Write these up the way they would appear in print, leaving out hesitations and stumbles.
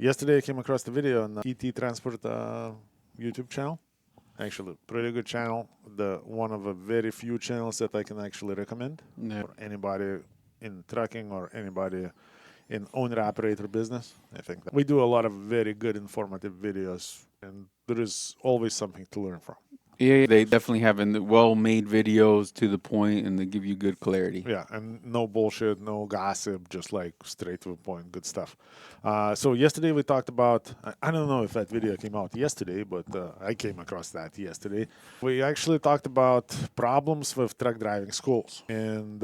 Yesterday I came across the video on the PT Transport YouTube channel. Actually, pretty good channel. The one of the very few channels that I can actually recommend for anybody in trucking or anybody in owner-operator business. I think that we do a lot of very good informative videos, and there is always something to learn from. Yeah, they definitely have well-made videos to the point, and they give you good clarity. Yeah, and no bullshit, no gossip, just like straight to the point, good stuff. So yesterday we talked about, I don't know if that video came out yesterday, but I came across that yesterday. We actually talked about problems with truck driving schools. And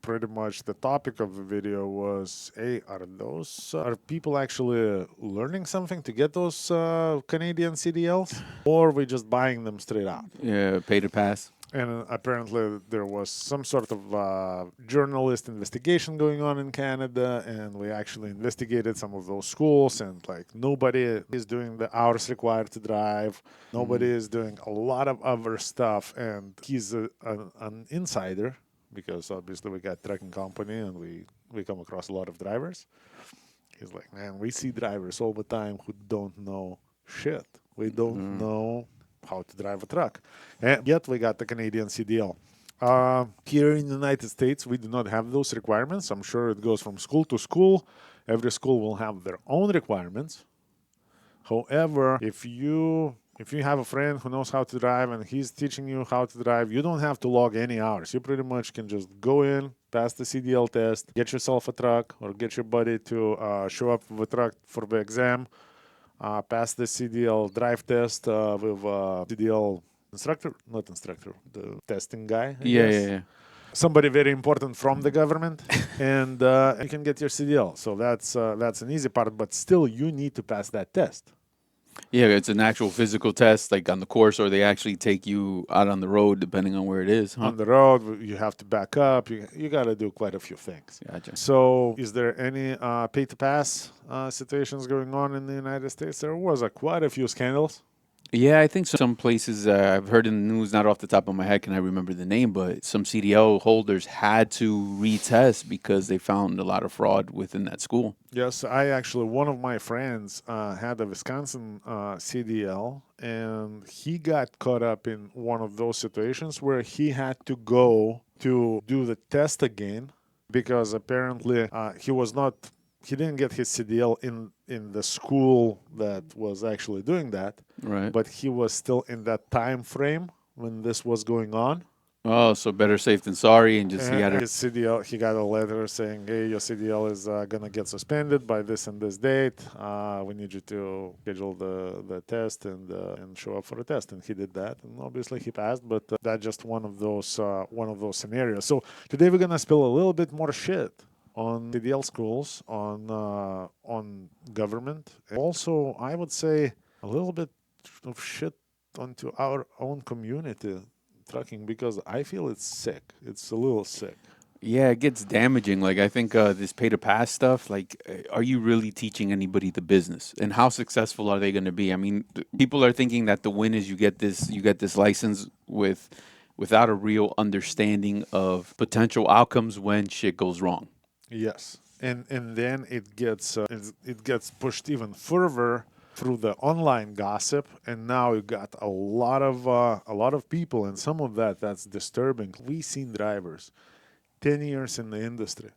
pretty much the topic of the video was, hey, are people actually learning something to get those Canadian CDLs? Or are we just buying them straight out? Yeah, pay to pass. And apparently there was some sort of journalist investigation going on in Canada, and we actually investigated some of those schools, and like nobody is doing the hours required to drive. Nobody is doing a lot of other stuff, and he's an insider because obviously we got trucking company and we come across a lot of drivers. He's like, man, we see drivers all the time who don't know shit. We don't know how to drive a truck. And yet we got the Canadian CDL. Here in the United States, we do not have those requirements. I'm sure it goes from school to school. Every school will have their own requirements. However, if you have a friend who knows how to drive and he's teaching you how to drive, you don't have to log any hours. You pretty much can just go in, pass the CDL test, get yourself a truck, or get your buddy to show up with a truck for the exam. Pass the CDL drive test with CDL the testing guy. I guess. Yeah. Somebody very important from the government, and you can get your CDL. So that's an easy part, but still you need to pass that test. Yeah, it's an actual physical test, like on the course, or they actually take you out on the road, depending on where it is. Huh? On the road, you have to back up. You got to do quite a few things. Gotcha. So, is there any pay-to-pass situations going on in the United States? There was quite a few scandals. Yeah, I think some places I've heard in the news, not off the top of my head, can I remember the name, but some CDL holders had to retest because they found a lot of fraud within that school. Yes, one of my friends had a Wisconsin CDL, and he got caught up in one of those situations where he had to go to do the test again because apparently he didn't get his CDL in the school that was actually doing that. Right. But he was still in that time frame when this was going on. Oh, so better safe than sorry, and just And he got his CDL, he got a letter saying, hey, your CDL is gonna get suspended by this and this date. We need you to schedule the test and show up for a test. And he did that, and obviously he passed. But that's just one of those scenarios. So today we're gonna spill a little bit more shit on CDL schools, on government. Also, I would say a little bit of shit onto our own community trucking because I feel it's sick. It's a little sick. Yeah, it gets damaging. Like I think this pay to pass stuff. Like, are you really teaching anybody the business, and how successful are they going to be? I mean, people are thinking that the win is you get this license without a real understanding of potential outcomes when shit goes wrong. Yes, and then it gets pushed even further through the online gossip, and now you got a lot of people, and some of that's disturbing. We seen drivers, 10 years in the industry,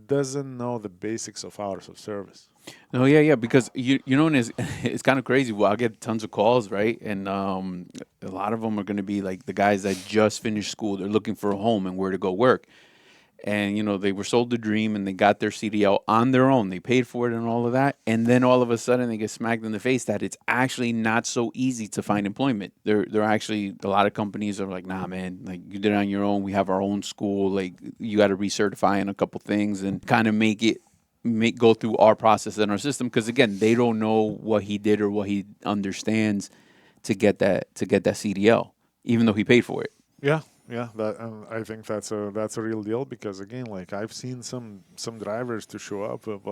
doesn't know the basics of hours of service. No, yeah, because you know, and it's kind of crazy. Well, I get tons of calls, right, and a lot of them are going to be like the guys that just finished school. They're looking for a home and where to go work. And, you know, they were sold the dream and they got their CDL on their own. They paid for it and all of that. And then all of a sudden they get smacked in the face that it's actually not so easy to find employment. They're actually, a lot of companies are like, nah, man, like you did it on your own. We have our own school. Like you got to recertify in a couple things and kind of go through our process and our system. Because again, they don't know what he did or what he understands to get that CDL, even though he paid for it. Yeah, I think that's a real deal because again, like I've seen some drivers to show up with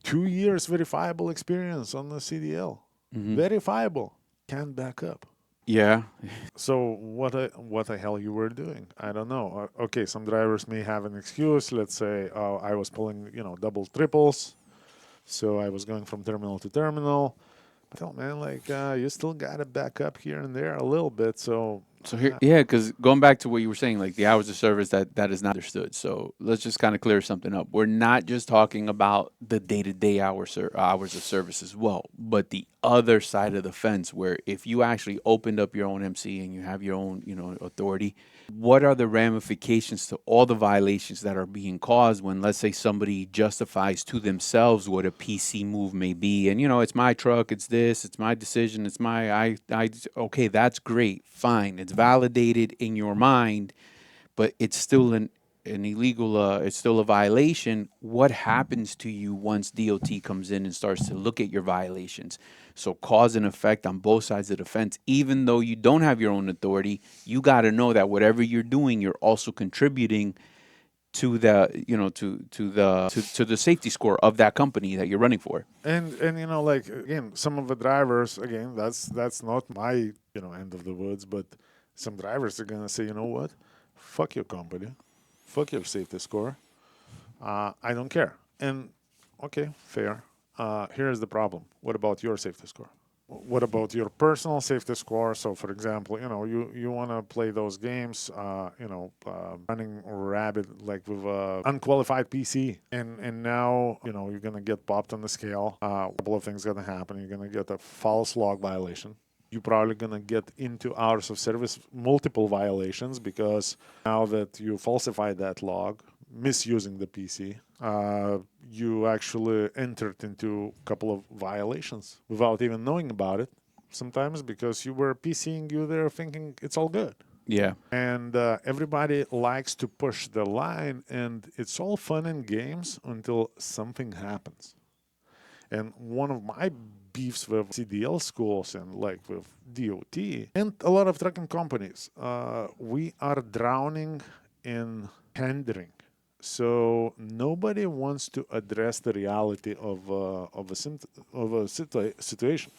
2 years verifiable experience on the CDL, verifiable, can't back up. Yeah. So what the hell you were doing? I don't know. Okay, some drivers may have an excuse. Let's say I was pulling double triples. So I was going from terminal to terminal. I thought, man, like you still got to back up here and there a little bit. So So here, yeah, because going back to what you were saying, like the hours of service, that is not understood. So let's just kind of clear something up. We're not just talking about the day-to-day hours of service as well, but the other side of the fence, where if you actually opened up your own MC and you have your own, authority, what are the ramifications to all the violations that are being caused when, let's say, somebody justifies to themselves what a PC move may be, and it's my truck, it's this, it's my decision, it's my okay, that's great, fine, it's validated in your mind, but it's still an illegal, it's still a violation. What happens to you once DOT comes in and starts to look at your violations? So cause and effect on both sides of the fence. Even though you don't have your own authority, you got to know that whatever you're doing, you're also contributing to the, to the safety score of that company that you're running for. and like again, some of the drivers, again, that's not my end of the woods, but some drivers are gonna say, you know what, fuck your company, fuck your safety score. I don't care. And okay, fair. Here's the problem. What about your safety score? What about your personal safety score? So, for example, you want to play those games, running rabbit like with a unqualified PC, and now you're gonna get popped on the scale. A couple of things gonna happen. You're gonna get a false log violation. You're probably going to get into hours of service multiple violations because now that you falsified that log, misusing the PC, you actually entered into a couple of violations without even knowing about it. Sometimes because you were PCing you there thinking it's all good. Yeah. And everybody likes to push the line, and it's all fun and games until something happens. And one of my beefs with CDL schools and like with DOT and a lot of trucking companies, we are drowning in pandering. So nobody wants to address the reality of a situation.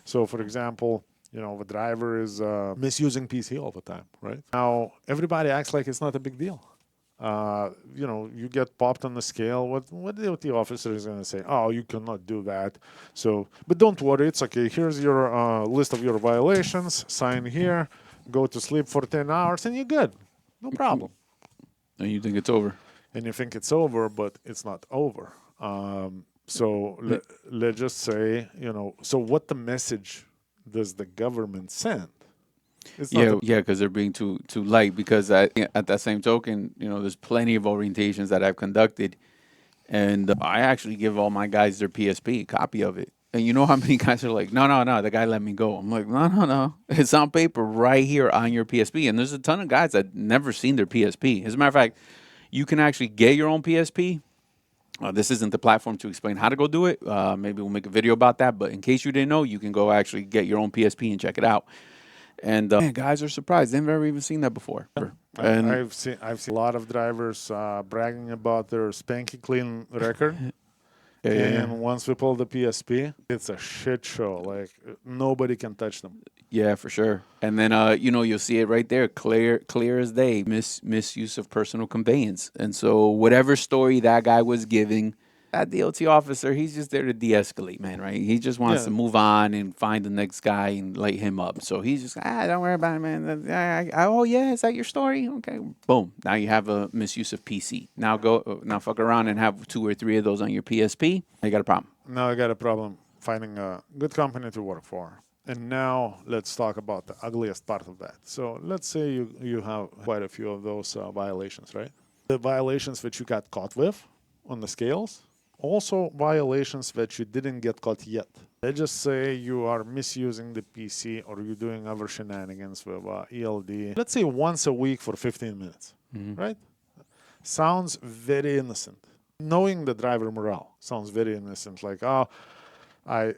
So, for example, the driver is misusing PC all the time, right? Now everybody acts like it's not a big deal. You get popped on the scale. What the OT officer is going to say? Oh, you cannot do that. So, but don't worry, it's okay. Here's your list of your violations. Sign here. Go to sleep for 10 hours, and you're good. No problem. And you think it's over? And you think it's over, but it's not over. Let's just say, So, what the message does the government send? It's not Yeah, because they're being too light. Because at that same token, there's plenty of orientations that I've conducted, and I actually give all my guys their PSP, copy of it. And you know how many guys are like, no, the guy let me go. I'm like, no, it's on paper right here on your PSP. And there's a ton of guys that never seen their PSP. As a matter of fact, you can actually get your own PSP. This isn't the platform to explain how to go do it. Maybe we'll make a video about that. But in case you didn't know, you can go actually get your own PSP and check it out. And man, guys are surprised. They've never even seen that before. And I've seen a lot of drivers bragging about their spanky clean record. And once we pull the PSP, it's a shit show. Like nobody can touch them. Yeah, for sure. And then you'll see it right there, clear as day. Misuse of personal conveyance. And so whatever story that guy was giving, that DOT officer, he's just there to de-escalate, man, right? He just wants to move on and find the next guy and light him up. So he's just, don't worry about it, man. Oh, yeah, is that your story? Okay, boom. Now you have a misuse of PC. Now fuck around and have 2 or 3 of those on your PSP. You got a problem. Now I got a problem finding a good company to work for. And now let's talk about the ugliest part of that. So let's say you have quite a few of those violations, right? The violations that you got caught with on the scales, also violations that you didn't get caught yet. Let's just say you are misusing the PC or you're doing other shenanigans with ELD. Let's say once a week for 15 minutes, right? Sounds very innocent. Knowing the driver morale sounds very innocent. Like, I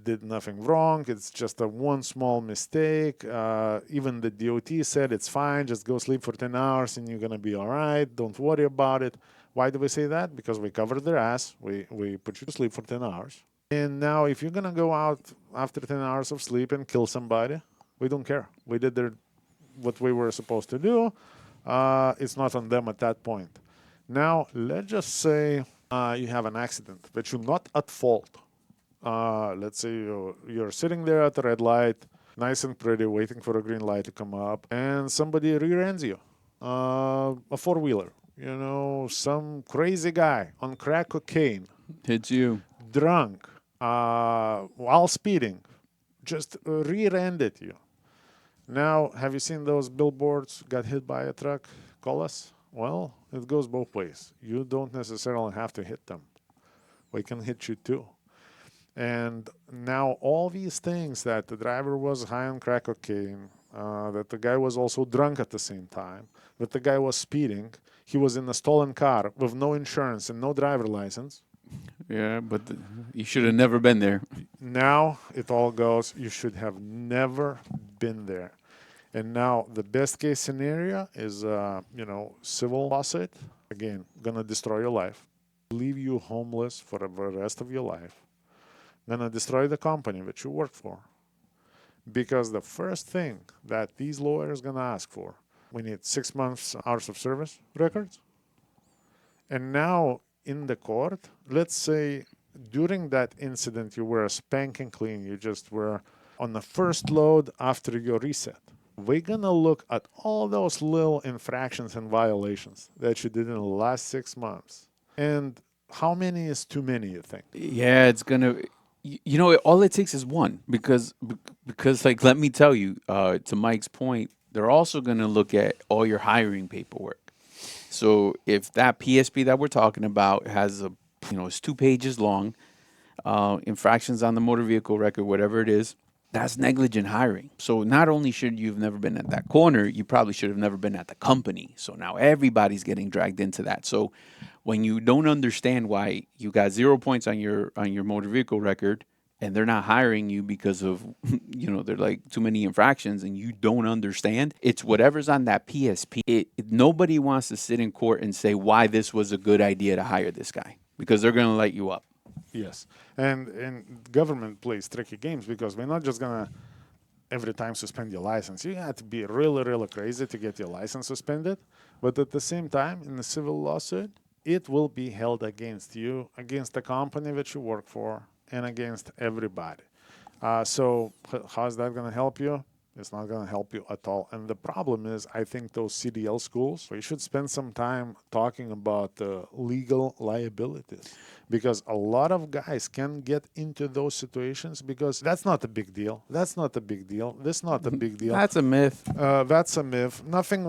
did nothing wrong. It's just a one small mistake. Even the DOT said it's fine. Just go sleep for 10 hours and you're going to be all right. Don't worry about it. Why do we say that? Because we covered their ass. We put you to sleep for 10 hours. And now if you're going to go out after 10 hours of sleep and kill somebody, we don't care. We did what we were supposed to do. It's not on them at that point. Now, let's just say you have an accident, but you're not at fault. Let's say you're sitting there at the red light, nice and pretty, waiting for a green light to come up, and somebody rear-ends you. A four-wheeler, some crazy guy on crack cocaine, Hits you. drunk, while speeding, just rear-ended you. Now, have you seen those billboards, got hit by a truck, call us? Well, it goes both ways. You don't necessarily have to hit them. We can hit you too. And now all these things, that the driver was high on crack cocaine, that the guy was also drunk at the same time, that the guy was speeding, he was in a stolen car with no insurance and no driver license. Yeah, but you should have never been there. Now it all goes, you should have never been there. And now the best case scenario is, civil lawsuit. Again, gonna destroy your life, leave you homeless for the rest of your life, gonna destroy the company that you work for. Because the first thing that these lawyers gonna ask for, we need 6 months hours of service records. And now in the court, let's say during that incident you were spanking clean, you just were on the first load after your reset. We're gonna look at all those little infractions and violations that you did in the last 6 months. And how many is too many, you think? Yeah, it's gonna. All it takes is one because like let me tell you, to Mike's point, they're also gonna look at all your hiring paperwork. So if that PSP that we're talking about has it's 2 pages long, infractions on the motor vehicle record, whatever it is, that's negligent hiring. So not only should you have never been at that corner, you probably should have never been at the company. So now everybody's getting dragged into that. So when you don't understand why you got 0 points on your motor vehicle record and they're not hiring you because of they're like too many infractions and you don't understand, it's whatever's on that PSP. Nobody wants to sit in court and say why this was a good idea to hire this guy because they're going to light you up. Yes, and government plays tricky games because we're not just gonna every time suspend your license. You have to be really, really crazy to get your license suspended. But at the same time, in the civil lawsuit, it will be held against you, against the company that you work for, and against everybody. So how's that going to help you? It's not going to help you at all. And the problem is, I think those CDL schools, we should spend some time talking about legal liabilities. Because a lot of guys can get into those situations because that's not a big deal. That's not a big deal. This is not a big deal. That's a myth. That's a myth. Nothing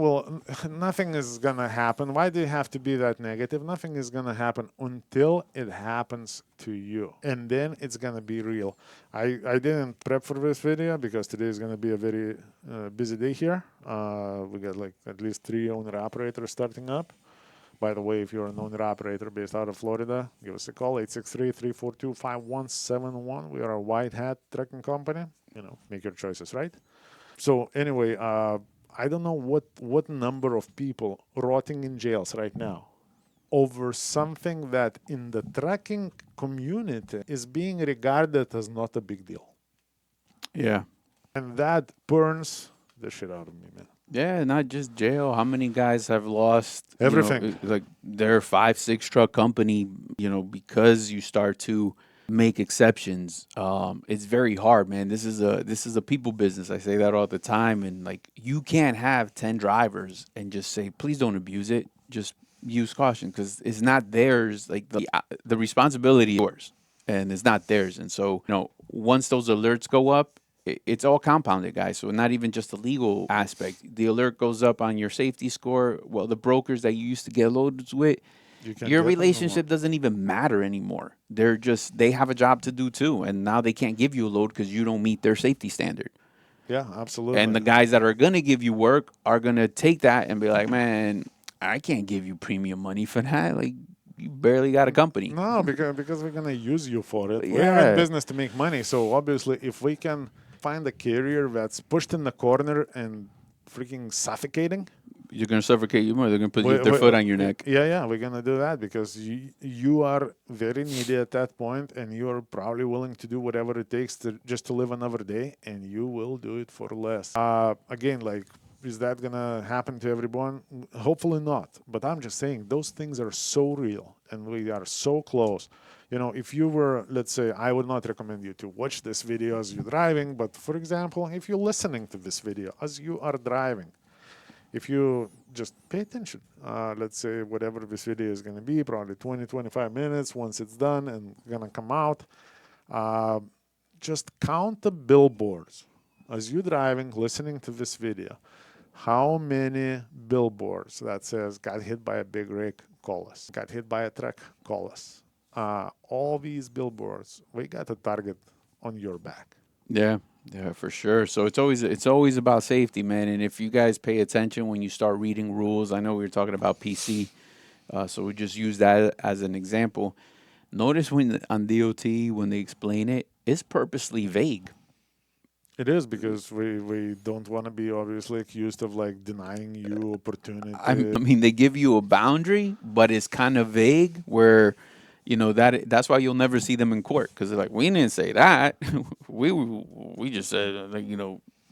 is gonna happen. Why do you have to be that negative? Nothing is gonna happen until it happens to you, and then it's gonna be real. I didn't prep for this video because today is gonna be a very busy day here. We got like at least 3 owner operators starting up. By the way, if you're an owner-operator based out of Florida, give us a call, 863-342-5171. We are a white hat trucking company. Make your choices, right? So anyway, I don't know what number of people rotting in jails right now over something that in the trucking community is being regarded as not a big deal. Yeah. And that burns the shit out of me, man. Yeah, not just jail. How many guys have lost everything? Like their 5-6 truck company, because you start to make exceptions. It's very hard, man. This is a people business. I say that all the time. And like, you can't have 10 drivers and just say, please don't abuse it. Just use caution because it's not theirs. Like the responsibility is yours and it's not theirs. And so, once those alerts go up, it's all compounded, guys. So not even just the legal aspect. The alert goes up on your safety score. Well, the brokers that you used to get loads with, your relationship doesn't even matter anymore. They have a job to do too. And now they can't give you a load because you don't meet their safety standard. Yeah, absolutely. And the guys that are going to give you work are going to take that and be like, man, I can't give you premium money for that. Like, you barely got a company. No, because we're going to use you for it. Yeah. We're in business to make money. So obviously, if we can find a carrier that's pushed in the corner and freaking suffocating, you're going to suffocate you more. They're going to put their foot on your neck. Yeah, we're going to do that because you are very needy at that point and you are probably willing to do whatever it takes just to live another day, and you will do it for less. Again, like is that gonna happen to everyone? Hopefully not. But I'm just saying those things are so real, and we are so close. If you were, let's say, I would not recommend you to watch this video as you're driving, but for example, if you're listening to this video as you are driving, if you just pay attention, let's say whatever this video is going to be, probably 20, 25 minutes once it's done and going to come out, just count the billboards as you're driving, listening to this video. How many billboards that says, got hit by a big rig, call us. Got hit by a truck, call us. All these billboards, we got a target on your back. Yeah, for sure. So it's always about safety, man. And if you guys pay attention when you start reading rules, I know we were talking about PC, so we just use that as an example. Notice on DOT when they explain it, it's purposely vague. It is, because we don't want to be obviously accused of like denying you opportunity. I mean, they give you a boundary, but it's kind of vague where, that's why you'll never see them in court, because they're like, we didn't say that. we just said,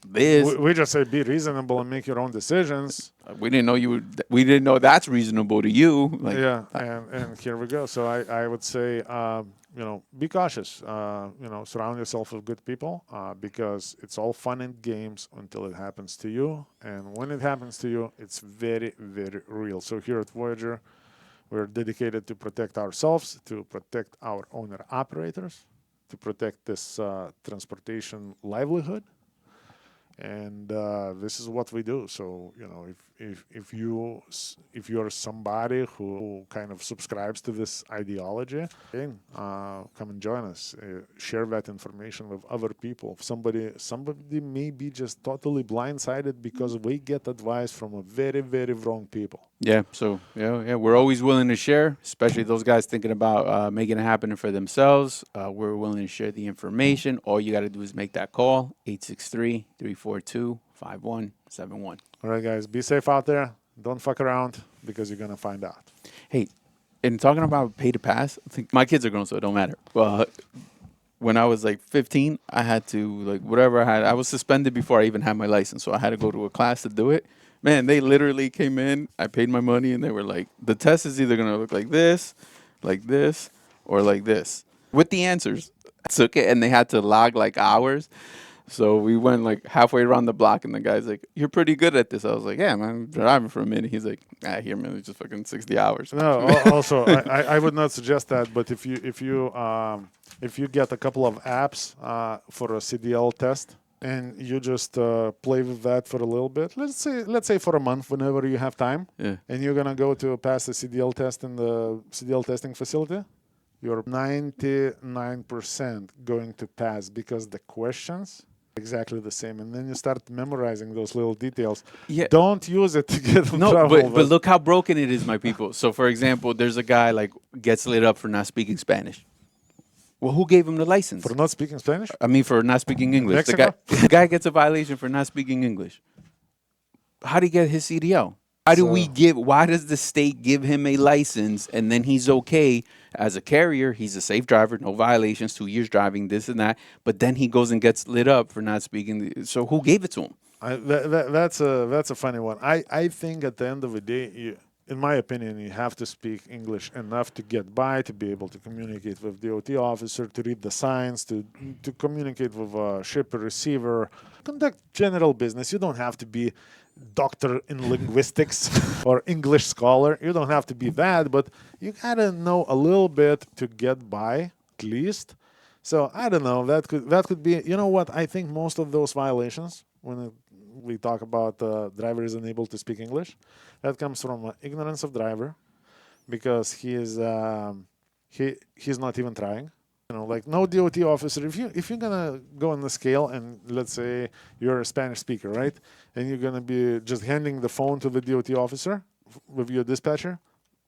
this. We just say be reasonable and make your own decisions. We didn't know we didn't know that's reasonable to you. Yeah, and here we go. So I would say, be cautious. Surround yourself with good people, because it's all fun and games until it happens to you. And when it happens to you, it's very, very real. So here at Voyager, we're dedicated to protect ourselves, to protect our owner-operators, to protect this transportation livelihood. And this is what we do. So if you are somebody who kind of subscribes to this ideology, come and join us. Share that information with other people. Somebody may be just totally blindsided because we get advice from a very, very wrong people. Yeah. So we're always willing to share, especially those guys thinking about making it happen for themselves. We're willing to share the information. All you got to do is make that call, 863-342-5171. All right, guys, be safe out there. Don't fuck around, because you're going to find out. Hey, and talking about pay to pass, I think my kids are grown, so it don't matter. Well, when I was like 15, I had to, whatever I was suspended before I even had my license, so I had to go to a class to do it. Man, they literally came in, I paid my money, and they were like, the test is either going to look like this, or like this, with the answers. I took it, and they had to log hours. So we went halfway around the block, and the guy's like, you're pretty good at this. I was like, yeah, man, I'm driving for a minute. He's like, here, man, it's just fucking 60 hours. No, also, I would not suggest that, but if you get a couple of apps for a CDL test, and you just play with that for a little bit, let's say for a month, whenever you have time, and you're going to go to pass the CDL test in the CDL testing facility, you're 99% going to pass, because the questions exactly the same, and then you start memorizing those little details. Yeah. Don't use it to get in trouble. But look how broken it is, my people. So, for example, there's a guy gets lit up for not speaking Spanish. Well, who gave him the license? For not speaking Spanish? I mean, for not speaking English. Mexico? The guy gets a violation for not speaking English. How do he get his CDL? Why does the state give him a license, and then he's okay as a carrier? He's a safe driver, no violations, 2 years driving, this and that. But then he goes and gets lit up for not speaking. So who gave it to him? That's a funny one. I think at the end of the day, in my opinion, you have to speak English enough to get by, to be able to communicate with the DOT officer, to read the signs, to communicate with a shipper, receiver, conduct general business. You don't have to be doctor in linguistics or English scholar. You don't have to be that, but you gotta know a little bit to get by, at least. So I don't know. That could be. You know what? I think most of those violations, when we talk about driver is unable to speak English, that comes from ignorance of driver, because he's not even trying. No DOT officer. If you're gonna go on the scale, and let's say you're a Spanish speaker, right, and you're gonna be just handing the phone to the DOT officer with your dispatcher,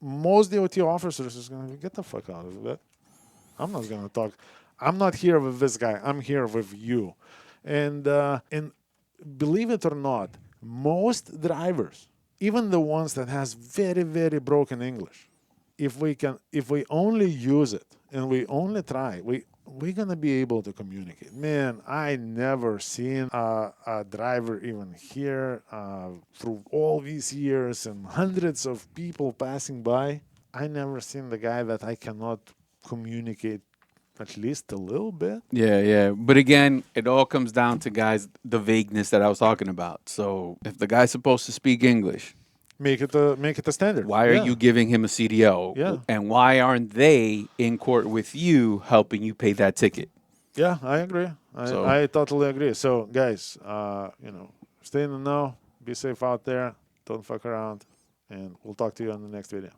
most DOT officers is gonna get the fuck out of that. I'm not gonna talk. I'm not here with this guy. I'm here with you, and believe it or not, most drivers, even the ones that has very, very broken English, if we only use it and we only try, we we're gonna be able to communicate. Man, I never seen a driver even here through all these years and hundreds of people passing by. I never seen the guy that I cannot communicate at least a little bit. Yeah, yeah. But again, it all comes down to guys the vagueness that I was talking about. So if the guy's supposed to speak English, Make it a standard. why are Yeah, you giving him a CDL? yeah, And why aren't they in court with you helping you pay that ticket? yeah. I agree. So I totally agree. So guys, stay in the know. Be safe out there. Don't fuck around. And we'll talk to you on the next video.